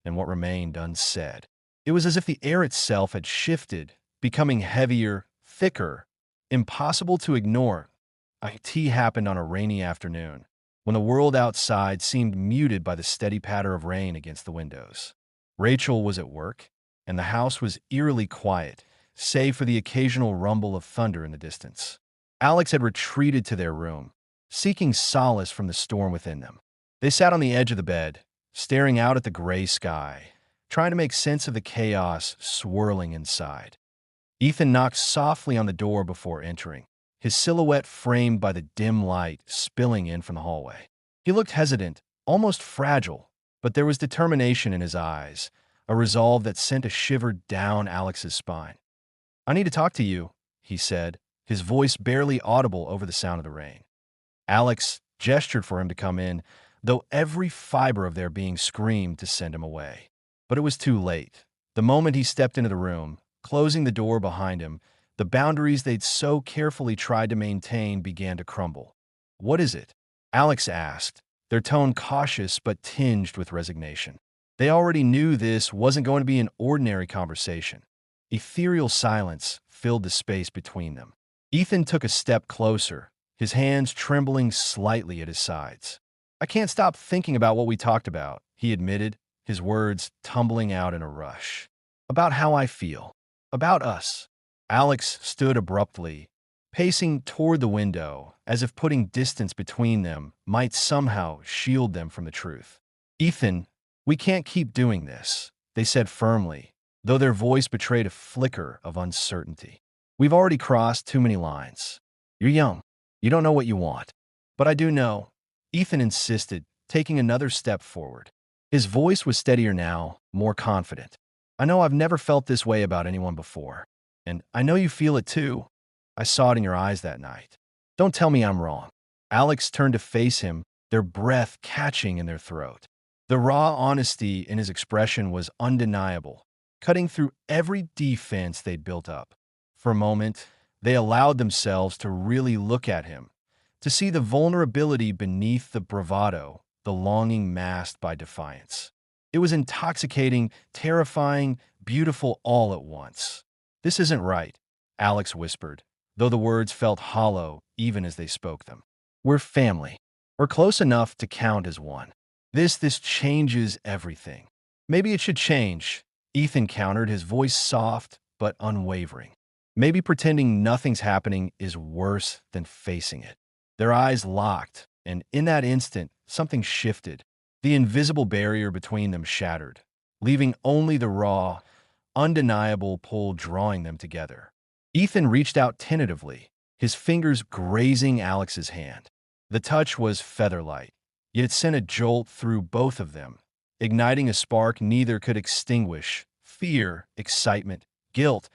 and what remained unsaid. It was as if the air itself had shifted, becoming heavier, thicker, impossible to ignore. Tea happened on a rainy afternoon, when the world outside seemed muted by the steady patter of rain against the windows. Rachel was at work, and the house was eerily quiet, save for the occasional rumble of thunder in the distance. Alex had retreated to their room, seeking solace from the storm within them. They sat on the edge of the bed, staring out at the gray sky, trying to make sense of the chaos swirling inside. Ethan knocked softly on the door before entering, his silhouette framed by the dim light spilling in from the hallway. He looked hesitant, almost fragile, but there was determination in his eyes, a resolve that sent a shiver down Alex's spine. "I need to talk to you," he said, his voice barely audible over the sound of the rain. Alex gestured for him to come in, though every fiber of their being screamed to send him away. But it was too late. The moment he stepped into the room, closing the door behind him, the boundaries they'd so carefully tried to maintain began to crumble. "What is it?" Alex asked, their tone cautious but tinged with resignation. They already knew this wasn't going to be an ordinary conversation. Ethereal silence filled the space between them. Ethan took a step closer, his hands trembling slightly at his sides. "I can't stop thinking about what we talked about," he admitted, his words tumbling out in a rush. "About how I feel. About us." Alex stood abruptly, pacing toward the window, as if putting distance between them might somehow shield them from the truth. "Ethan, we can't keep doing this," they said firmly, though their voice betrayed a flicker of uncertainty. "We've already crossed too many lines. You're young. You don't know what you want. But I do know," Ethan insisted, taking another step forward. His voice was steadier now, more confident. "I know I've never felt this way about anyone before. And I know you feel it too. I saw it in your eyes that night. Don't tell me I'm wrong." Alex turned to face him, their breath catching in their throat. The raw honesty in his expression was undeniable, cutting through every defense they'd built up. For a moment, they allowed themselves to really look at him, to see the vulnerability beneath the bravado, the longing masked by defiance. It was intoxicating, terrifying, beautiful all at once. "This isn't right," Alex whispered, though the words felt hollow even as they spoke them. "We're family. We're close enough to count as one. This changes everything." "Maybe it should change," Ethan countered, his voice soft but unwavering. "Maybe pretending nothing's happening is worse than facing it." Their eyes locked, and in that instant, something shifted. The invisible barrier between them shattered, leaving only the raw, undeniable pull drawing them together. Ethan reached out tentatively, his fingers grazing Alex's hand. The touch was feather-light, yet it sent a jolt through both of them, igniting a spark neither could extinguish. Fear, excitement, guilt,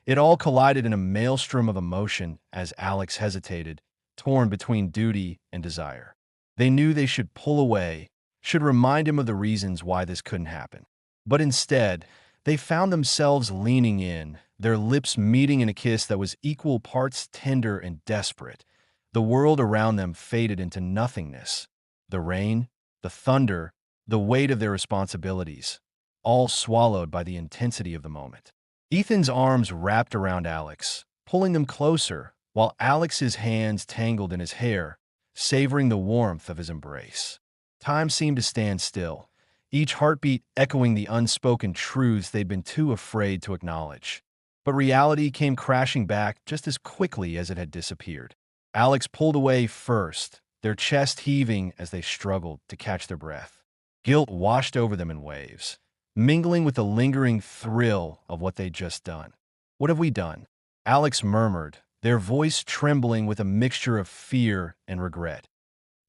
it all collided in a maelstrom of emotion as Alex hesitated, torn between duty and desire. They knew they should pull away, should remind him of the reasons why this couldn't happen. But instead, they found themselves leaning in, their lips meeting in a kiss that was equal parts tender and desperate. The world around them faded into nothingness. The rain, the thunder, the weight of their responsibilities, all swallowed by the intensity of the moment. Ethan's arms wrapped around Alex, pulling them closer, while Alex's hands tangled in his hair, savoring the warmth of his embrace. Time seemed to stand still, each heartbeat echoing the unspoken truths they'd been too afraid to acknowledge. But reality came crashing back just as quickly as it had disappeared. Alex pulled away first, their chest heaving as they struggled to catch their breath. Guilt washed over them in waves, mingling with the lingering thrill of what they'd just done. "What have we done?" Alex murmured, their voice trembling with a mixture of fear and regret.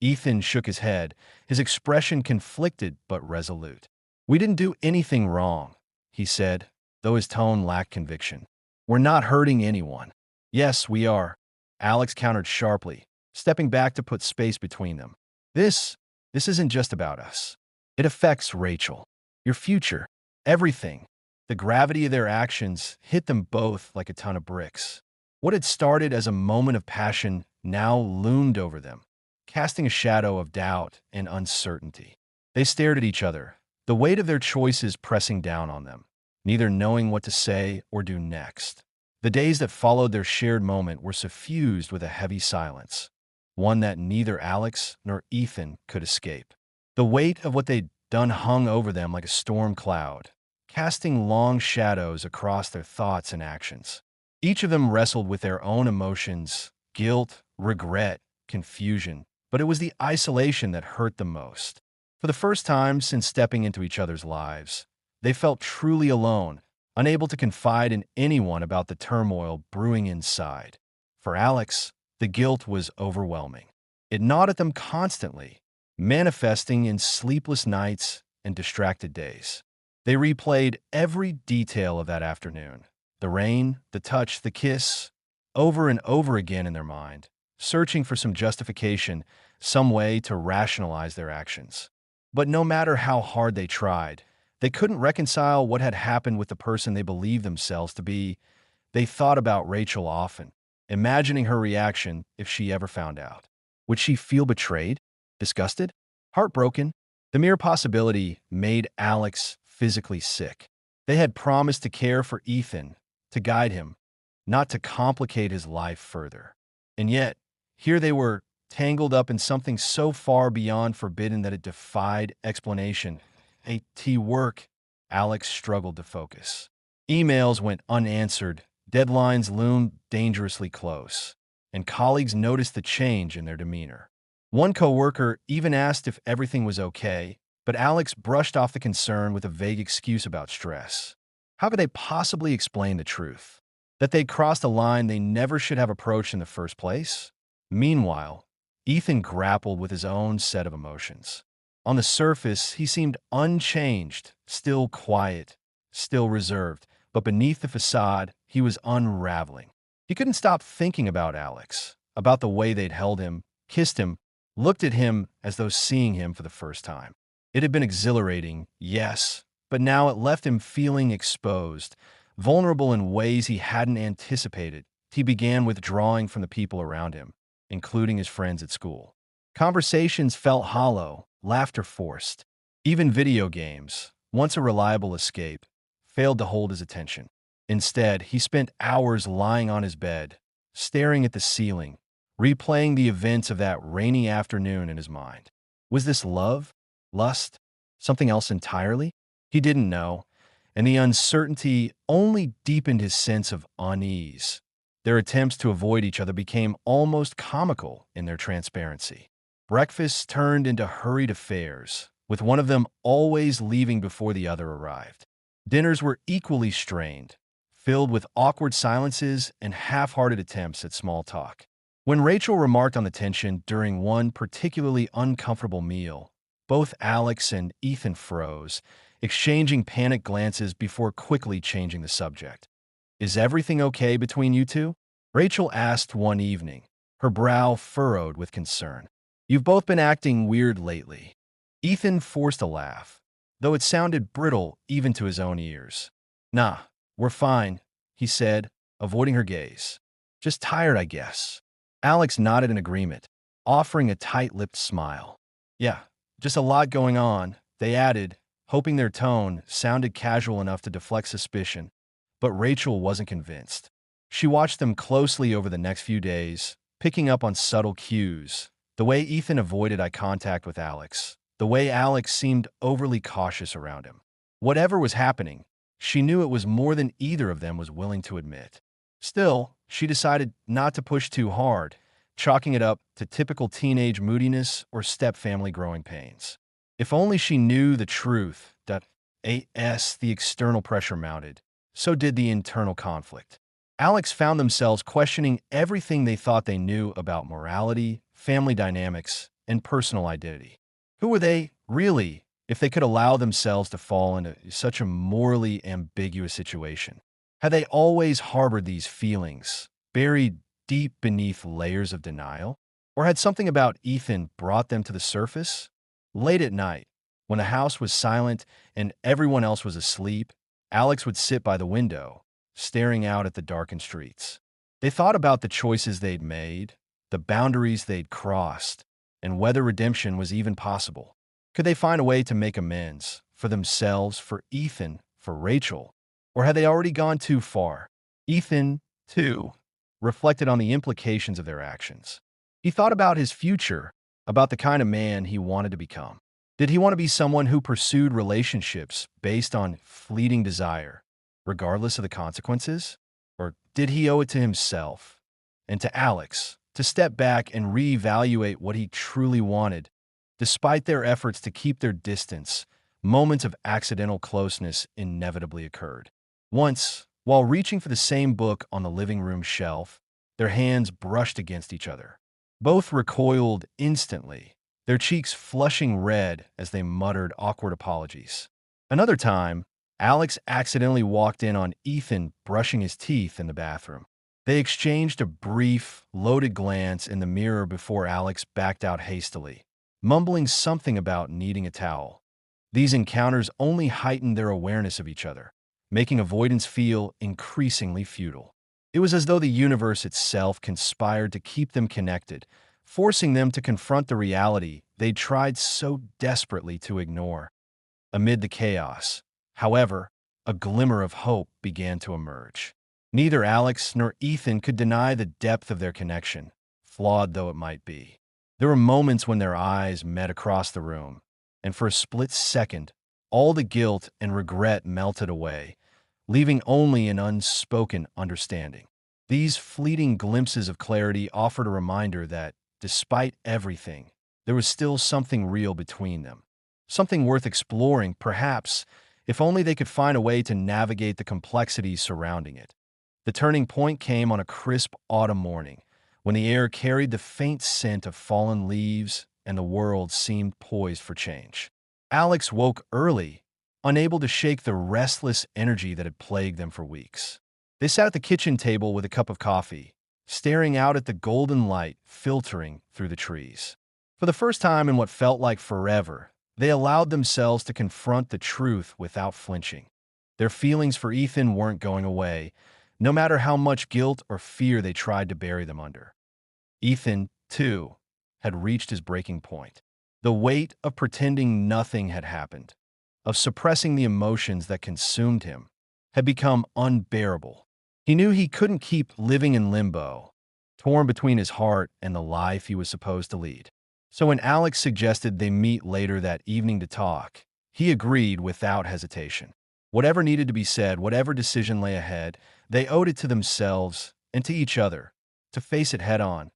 Ethan shook his head, his expression conflicted but resolute. "We didn't do anything wrong," he said, though his tone lacked conviction. "We're not hurting anyone." "Yes, we are," Alex countered sharply, stepping back to put space between them. This isn't just about us. It affects Rachel, your future, everything." The gravity of their actions hit them both like a ton of bricks. What had started as a moment of passion now loomed over them, casting a shadow of doubt and uncertainty. They stared at each other, the weight of their choices pressing down on them, neither knowing what to say or do next. The days that followed their shared moment were suffused with a heavy silence. one that neither Alex nor Ethan could escape. The weight of what they'd done hung over them like a storm cloud, casting long shadows across their thoughts and actions. Each of them wrestled with their own emotions, guilt, regret, confusion, but it was the isolation that hurt them most. For the first time since stepping into each other's lives, they felt truly alone, unable to confide in anyone about the turmoil brewing inside. For Alex, the guilt was overwhelming. It gnawed at them constantly, manifesting in sleepless nights and distracted days. They replayed every detail of that afternoon, the rain, the touch, the kiss, over and over again in their mind, searching for some justification, some way to rationalize their actions. But no matter how hard they tried, they couldn't reconcile what had happened with the person they believed themselves to be. They thought about Rachel often, imagining her reaction if she ever found out. Would she feel betrayed, disgusted, heartbroken? The mere possibility made Alex physically sick. They had promised to care for Ethan, to guide him, not to complicate his life further. And yet, here they were, tangled up in something so far beyond forbidden that it defied explanation. Work. Alex struggled to focus. Emails went unanswered, deadlines loomed dangerously close, and colleagues noticed the change in their demeanor. One coworker even asked if everything was okay, but Alex brushed off the concern with a vague excuse about stress. How could they possibly explain the truth? That they'd crossed a line they never should have approached in the first place? Meanwhile, Ethan grappled with his own set of emotions. On the surface, he seemed unchanged, still quiet, still reserved, but beneath the facade, he was unraveling. He couldn't stop thinking about Alex, about the way they'd held him, kissed him, looked at him as though seeing him for the first time. It had been exhilarating, yes, but now it left him feeling exposed, vulnerable in ways he hadn't anticipated. He began withdrawing from the people around him, including his friends at school. Conversations felt hollow, laughter forced. Even video games, once a reliable escape, failed to hold his attention. Instead, he spent hours lying on his bed, staring at the ceiling, replaying the events of that rainy afternoon in his mind. Was this love? Lust? Something else entirely? He didn't know, and the uncertainty only deepened his sense of unease. Their attempts to avoid each other became almost comical in their transparency. Breakfasts turned into hurried affairs, with one of them always leaving before the other arrived. Dinners were equally strained, filled with awkward silences and half-hearted attempts at small talk. When Rachel remarked on the tension during one particularly uncomfortable meal, both Alex and Ethan froze, exchanging panicked glances before quickly changing the subject. "Is everything okay between you two?" Rachel asked one evening, her brow furrowed with concern. "You've both been acting weird lately." Ethan forced a laugh, though it sounded brittle even to his own ears. "Nah, we're fine," he said, avoiding her gaze. "Just tired, I guess." Alex nodded in agreement, offering a tight-lipped smile. "Yeah, just a lot going on," they added, hoping their tone sounded casual enough to deflect suspicion. But Rachel wasn't convinced. She watched them closely over the next few days, picking up on subtle cues. The way Ethan avoided eye contact with Alex, the way Alex seemed overly cautious around him. Whatever was happening, she knew it was more than either of them was willing to admit. Still, she decided not to push too hard, chalking it up to typical teenage moodiness or step-family growing pains. If only she knew the truth. The external pressure mounted. So did the internal conflict. Alex found themselves questioning everything they thought they knew about morality, family dynamics, and personal identity. Who were they, really, if they could allow themselves to fall into such a morally ambiguous situation? Had they always harbored these feelings, buried deep beneath layers of denial? Or had something about Ethan brought them to the surface? Late at night, when the house was silent and everyone else was asleep, Alex would sit by the window, staring out at the darkened streets. They thought about the choices they'd made, the boundaries they'd crossed, and whether redemption was even possible. Could they find a way to make amends for themselves, for Ethan, for Rachel? Or had they already gone too far? Ethan, too, reflected on the implications of their actions. He thought about his future, about the kind of man he wanted to become. Did he want to be someone who pursued relationships based on fleeting desire, regardless of the consequences? Or did he owe it to himself and to Alex to step back and reevaluate what he truly wanted? Despite their efforts to keep their distance, moments of accidental closeness inevitably occurred. Once, while reaching for the same book on the living room shelf, their hands brushed against each other. Both recoiled instantly, their cheeks flushing red as they muttered awkward apologies. Another time, Alex accidentally walked in on Ethan brushing his teeth in the bathroom. They exchanged a brief, loaded glance in the mirror before Alex backed out hastily, mumbling something about needing a towel. These encounters only heightened their awareness of each other, making avoidance feel increasingly futile. It was as though the universe itself conspired to keep them connected, forcing them to confront the reality they'd tried so desperately to ignore. Amid the chaos, however, a glimmer of hope began to emerge. Neither Alex nor Ethan could deny the depth of their connection, flawed though it might be. There were moments when their eyes met across the room, and for a split second, all the guilt and regret melted away, leaving only an unspoken understanding. These fleeting glimpses of clarity offered a reminder that, despite everything, there was still something real between them. Something worth exploring, perhaps, if only they could find a way to navigate the complexities surrounding it. The turning point came on a crisp autumn morning, when the air carried the faint scent of fallen leaves and the world seemed poised for change. Alex woke early, unable to shake the restless energy that had plagued them for weeks. They sat at the kitchen table with a cup of coffee, staring out at the golden light filtering through the trees. For the first time in what felt like forever, they allowed themselves to confront the truth without flinching. Their feelings for Ethan weren't going away, no matter how much guilt or fear they tried to bury them under. Ethan, too, had reached his breaking point. The weight of pretending nothing had happened, of suppressing the emotions that consumed him, had become unbearable. He knew he couldn't keep living in limbo, torn between his heart and the life he was supposed to lead. So when Alex suggested they meet later that evening to talk, he agreed without hesitation. Whatever needed to be said, whatever decision lay ahead, they owed it to themselves and to each other to face it head on.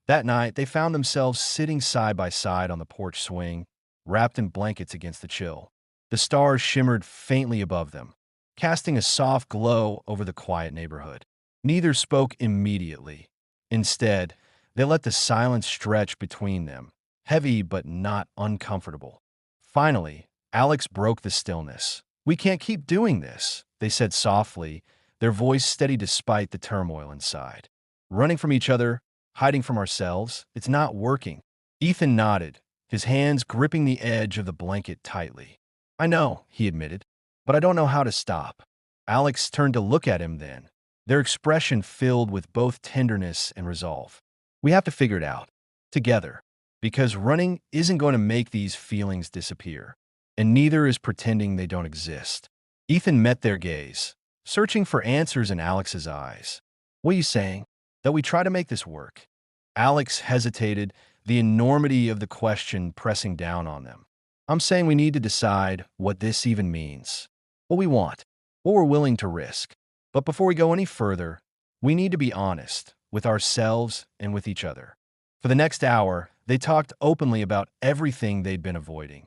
That night, they found themselves sitting side by side on the porch swing, wrapped in blankets against the chill. The stars shimmered faintly above them, casting a soft glow over the quiet neighborhood. Neither spoke immediately. Instead, they let the silence stretch between them, heavy but not uncomfortable. Finally, Alex broke the stillness. "We can't keep doing this," they said softly, their voice steady despite the turmoil inside. "Running from each other, hiding from ourselves, it's not working." Ethan nodded, his hands gripping the edge of the blanket tightly. "I know," he admitted, "but I don't know how to stop." Alex turned to look at him then, their expression filled with both tenderness and resolve. "We have to figure it out, together, because running isn't going to make these feelings disappear, and neither is pretending they don't exist." Ethan met their gaze, searching for answers in Alex's eyes. "What are you saying? That we try to make this work?" Alex hesitated, the enormity of the question pressing down on them. "I'm saying we need to decide what this even means, what we want, what we're willing to risk. But before we go any further, we need to be honest with ourselves and with each other." For the next hour, they talked openly about everything they'd been avoiding: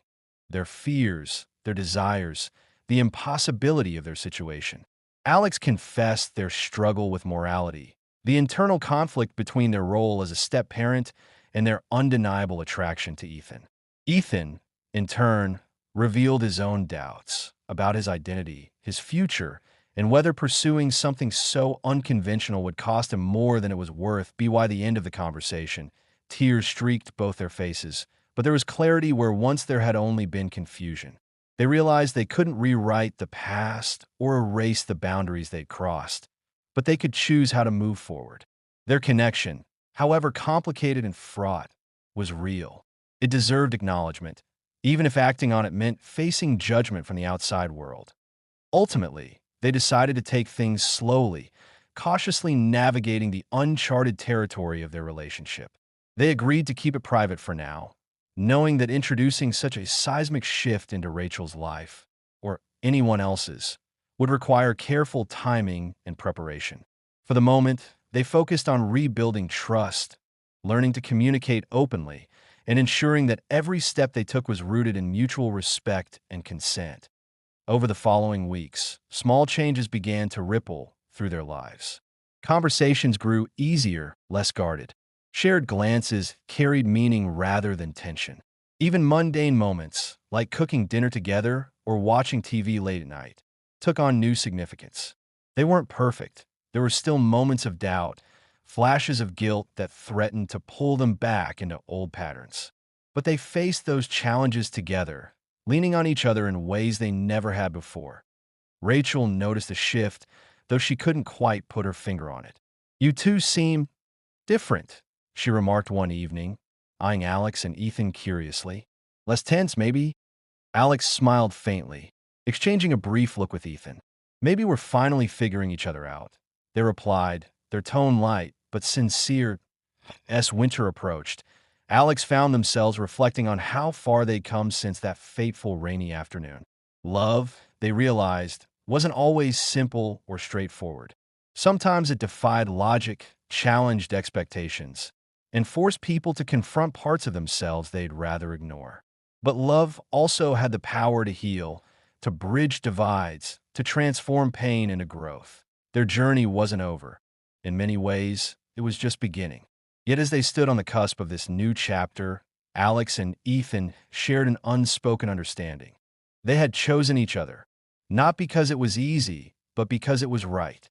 their fears, their desires, the impossibility of their situation. Alex confessed their struggle with morality, the internal conflict between their role as a step-parent and their undeniable attraction to Ethan. Ethan, in turn, revealed his own doubts about his identity, his future, and whether pursuing something so unconventional would cost him more than it was worth. By the end of the conversation, tears streaked both their faces, but there was clarity where once there had only been confusion. They realized they couldn't rewrite the past or erase the boundaries they'd crossed, but they could choose how to move forward. Their connection, however complicated and fraught, was real. It deserved acknowledgement, even if acting on it meant facing judgment from the outside world. Ultimately, they decided to take things slowly, cautiously navigating the uncharted territory of their relationship. They agreed to keep it private for now, knowing that introducing such a seismic shift into Rachel's life, or anyone else's, would require careful timing and preparation. For the moment, they focused on rebuilding trust, learning to communicate openly, and ensuring that every step they took was rooted in mutual respect and consent. Over the following weeks, small changes began to ripple through their lives. Conversations grew easier, less guarded. Shared glances carried meaning rather than tension. Even mundane moments, like cooking dinner together or watching TV late at night, took on new significance. They weren't perfect. There were still moments of doubt, flashes of guilt that threatened to pull them back into old patterns. But they faced those challenges together, leaning on each other in ways they never had before. Rachel noticed a shift, though she couldn't quite put her finger on it. "You two seem different," she remarked one evening, eyeing Alex and Ethan curiously. "Less tense, maybe?" Alex smiled faintly, exchanging a brief look with Ethan. "Maybe we're finally figuring each other out," they replied, their tone light but sincere. As winter approached, Alex found themselves reflecting on how far they'd come since that fateful rainy afternoon. Love, they realized, wasn't always simple or straightforward. Sometimes it defied logic, challenged expectations, and forced people to confront parts of themselves they'd rather ignore. But love also had the power to heal, to bridge divides, to transform pain into growth. Their journey wasn't over. In many ways, it was just beginning. Yet as they stood on the cusp of this new chapter, Alex and Ethan shared an unspoken understanding. They had chosen each other, not because it was easy, but because it was right.